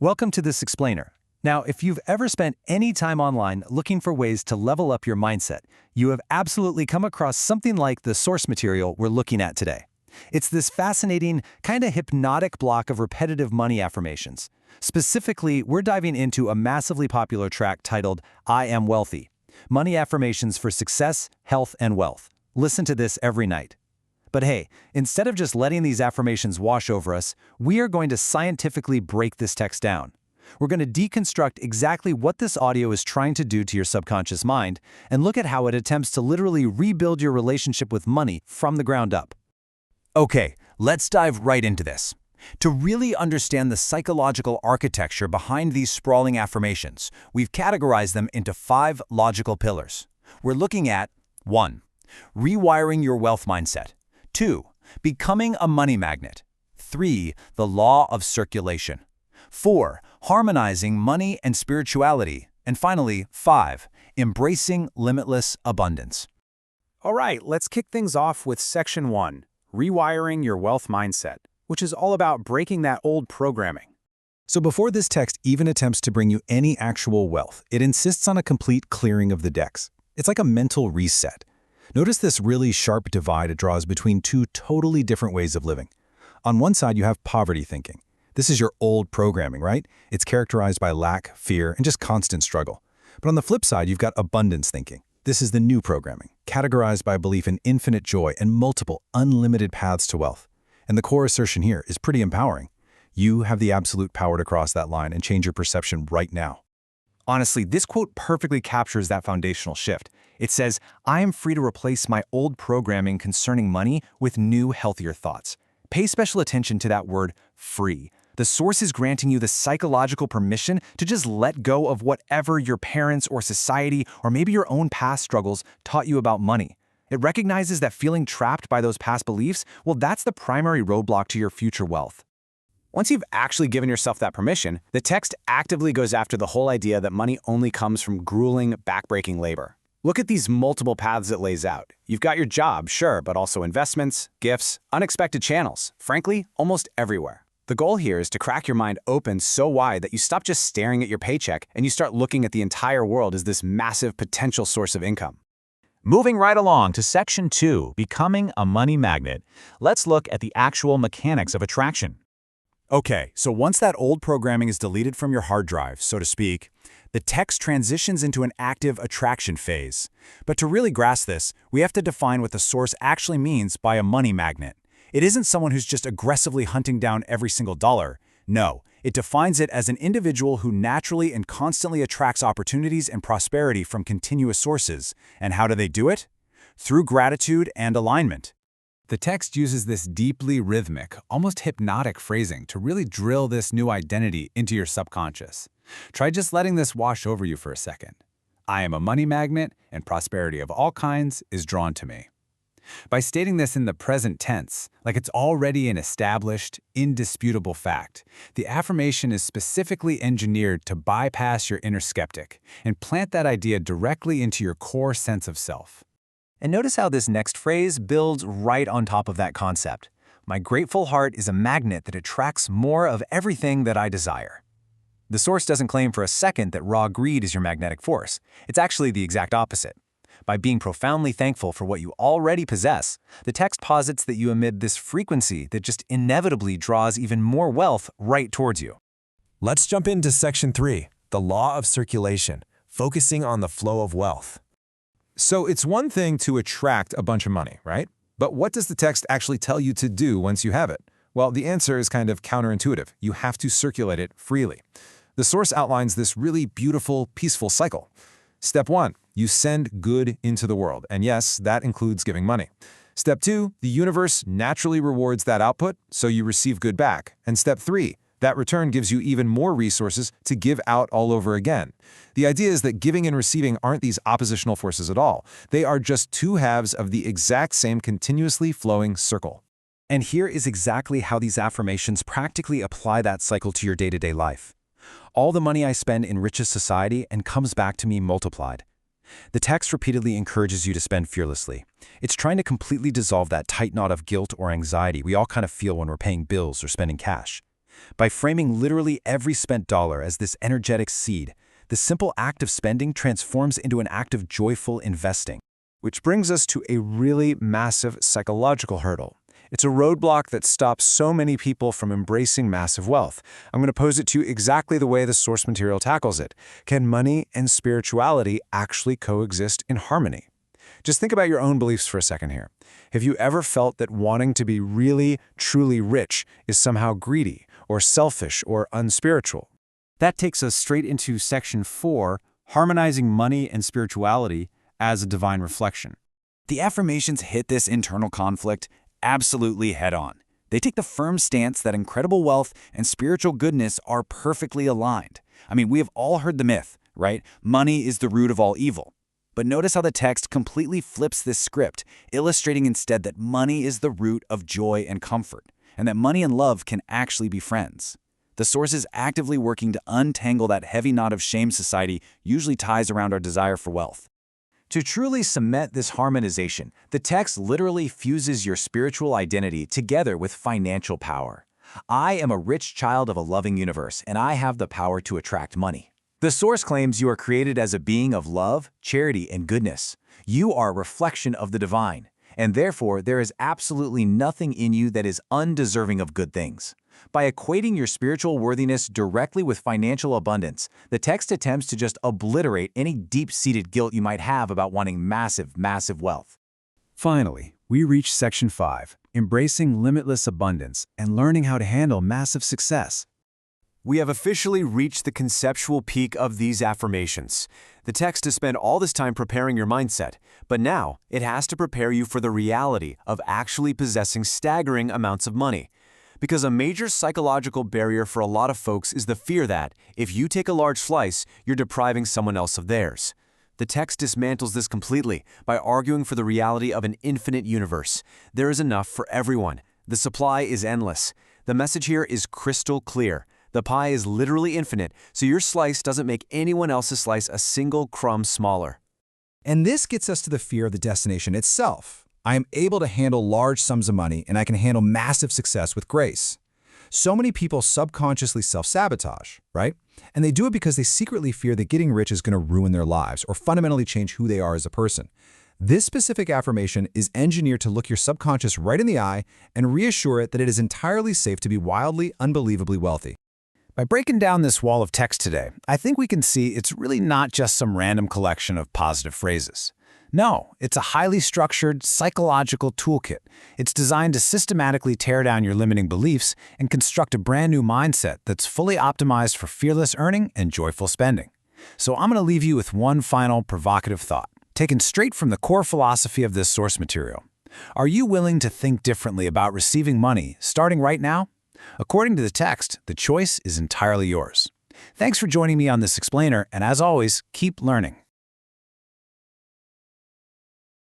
Welcome to this explainer. Now, if you've ever spent any time online looking for ways to level up your mindset, you have absolutely come across something like the source material we're looking at today. It's this fascinating, kind of hypnotic block of repetitive money affirmations. Specifically, we're diving into a massively popular track titled I Am Wealthy, Money Affirmations for Success, Health, and Wealth. Listen to this every night. But hey, instead of just letting these affirmations wash over us, we are going to scientifically break this text down. We're going to deconstruct exactly what this audio is trying to do to your subconscious mind and look at how it attempts to literally rebuild your relationship with money from the ground up. Okay, let's dive right into this. To really understand the psychological architecture behind these sprawling affirmations, we've categorized them into 5 logical pillars. We're looking at 1. Rewiring your wealth mindset. 2. Becoming a money magnet. 3. The law of circulation. 4. Harmonizing money and spirituality. And finally, 5. Embracing limitless abundance. All right, let's kick things off with Section 1, Rewiring Your Wealth Mindset, which is all about breaking that old programming. So before this text even attempts to bring you any actual wealth, it insists on a complete clearing of the decks. It's like a mental reset. Notice this really sharp divide it draws between 2 totally different ways of living. On one side, you have poverty thinking. This is your old programming, right? It's characterized by lack, fear, and just constant struggle. But on the flip side, you've got abundance thinking. This is the new programming, categorized by a belief in infinite joy and multiple, unlimited paths to wealth. And the core assertion here is pretty empowering. You have the absolute power to cross that line and change your perception right now. Honestly, this quote perfectly captures that foundational shift. It says, I am free to replace my old programming concerning money with new, healthier thoughts. Pay special attention to that word, free. The source is granting you the psychological permission to just let go of whatever your parents or society or maybe your own past struggles taught you about money. It recognizes that feeling trapped by those past beliefs, well, that's the primary roadblock to your future wealth. Once you've actually given yourself that permission, the text actively goes after the whole idea that money only comes from grueling, backbreaking labor. Look at these multiple paths it lays out. You've got your job, sure, but also investments, gifts, unexpected channels, frankly, almost everywhere. The goal here is to crack your mind open so wide that you stop just staring at your paycheck and you start looking at the entire world as this massive potential source of income. Moving right along to Section 2, Becoming a Money Magnet, let's look at the actual mechanics of attraction. Okay, so once that old programming is deleted from your hard drive, so to speak, the text transitions into an active attraction phase. But to really grasp this, we have to define what the source actually means by a money magnet. It isn't someone who's just aggressively hunting down every single dollar. No, it defines it as an individual who naturally and constantly attracts opportunities and prosperity from continuous sources. And how do they do it? Through gratitude and alignment. The text uses this deeply rhythmic, almost hypnotic phrasing to really drill this new identity into your subconscious. Try just letting this wash over you for a second. I am a money magnet, and prosperity of all kinds is drawn to me. By stating this in the present tense, like it's already an established, indisputable fact, the affirmation is specifically engineered to bypass your inner skeptic and plant that idea directly into your core sense of self. And notice how this next phrase builds right on top of that concept. My grateful heart is a magnet that attracts more of everything that I desire. The source doesn't claim for a second that raw greed is your magnetic force. It's actually the exact opposite. By being profoundly thankful for what you already possess, the text posits that you emit this frequency that just inevitably draws even more wealth right towards you. Let's jump into Section 3, the law of circulation, focusing on the flow of wealth. So it's one thing to attract a bunch of money, right? But what does the text actually tell you to do once you have it? Well, the answer is kind of counterintuitive. You have to circulate it freely. The source outlines this really beautiful, peaceful cycle. Step 1, you send good into the world. And yes, that includes giving money. Step 2, the universe naturally rewards that output, so you receive good back. And step 3, that return gives you even more resources to give out all over again. The idea is that giving and receiving aren't these oppositional forces at all. They are just 2 halves of the exact same continuously flowing circle. And here is exactly how these affirmations practically apply that cycle to your day-to-day life. All the money I spend enriches society and comes back to me multiplied. The text repeatedly encourages you to spend fearlessly. It's trying to completely dissolve that tight knot of guilt or anxiety we all kind of feel when we're paying bills or spending cash. By framing literally every spent dollar as this energetic seed, the simple act of spending transforms into an act of joyful investing. Which brings us to a really massive psychological hurdle. It's a roadblock that stops so many people from embracing massive wealth. I'm going to pose it to you exactly the way the source material tackles it. Can money and spirituality actually coexist in harmony? Just think about your own beliefs for a second here. Have you ever felt that wanting to be really, truly rich is somehow greedy, or selfish, or unspiritual? That takes us straight into Section 4, Harmonizing Money and Spirituality as a Divine Reflection. The affirmations hit this internal conflict absolutely head-on. They take the firm stance that incredible wealth and spiritual goodness are perfectly aligned. I mean, we have all heard the myth, right? Money is the root of all evil. But notice how the text completely flips this script, illustrating instead that money is the root of joy and comfort, and that money and love can actually be friends. The source is actively working to untangle that heavy knot of shame society usually ties around our desire for wealth. To truly cement this harmonization, the text literally fuses your spiritual identity together with financial power. I am a rich child of a loving universe, and I have the power to attract money. The source claims you are created as a being of love, charity, and goodness. You are a reflection of the divine, and therefore there is absolutely nothing in you that is undeserving of good things. By equating your spiritual worthiness directly with financial abundance, the text attempts to just obliterate any deep-seated guilt you might have about wanting massive wealth. Finally, we reach Section 5, Embracing Limitless Abundance and Learning How to Handle Massive Success. We have officially reached the conceptual peak of these affirmations. The text has spent all this time preparing your mindset, but now it has to prepare you for the reality of actually possessing staggering amounts of money. Because a major psychological barrier for a lot of folks is the fear that, if you take a large slice, you're depriving someone else of theirs. The text dismantles this completely by arguing for the reality of an infinite universe. There is enough for everyone. The supply is endless. The message here is crystal clear. The pie is literally infinite, so your slice doesn't make anyone else's slice a single crumb smaller. And this gets us to the fear of the destination itself. I am able to handle large sums of money, and I can handle massive success with grace. So many people subconsciously self-sabotage, right? And they do it because they secretly fear that getting rich is going to ruin their lives or fundamentally change who they are as a person. This specific affirmation is engineered to look your subconscious right in the eye and reassure it that it is entirely safe to be wildly, unbelievably wealthy. By breaking down this wall of text today, I think we can see it's really not just some random collection of positive phrases. No, it's a highly structured psychological toolkit. It's designed to systematically tear down your limiting beliefs and construct a brand new mindset that's fully optimized for fearless earning and joyful spending. So I'm going to leave you with one final provocative thought, taken straight from the core philosophy of this source material. Are you willing to think differently about receiving money starting right now? According to the text, the choice is entirely yours. Thanks for joining me on this explainer, and as always, keep learning.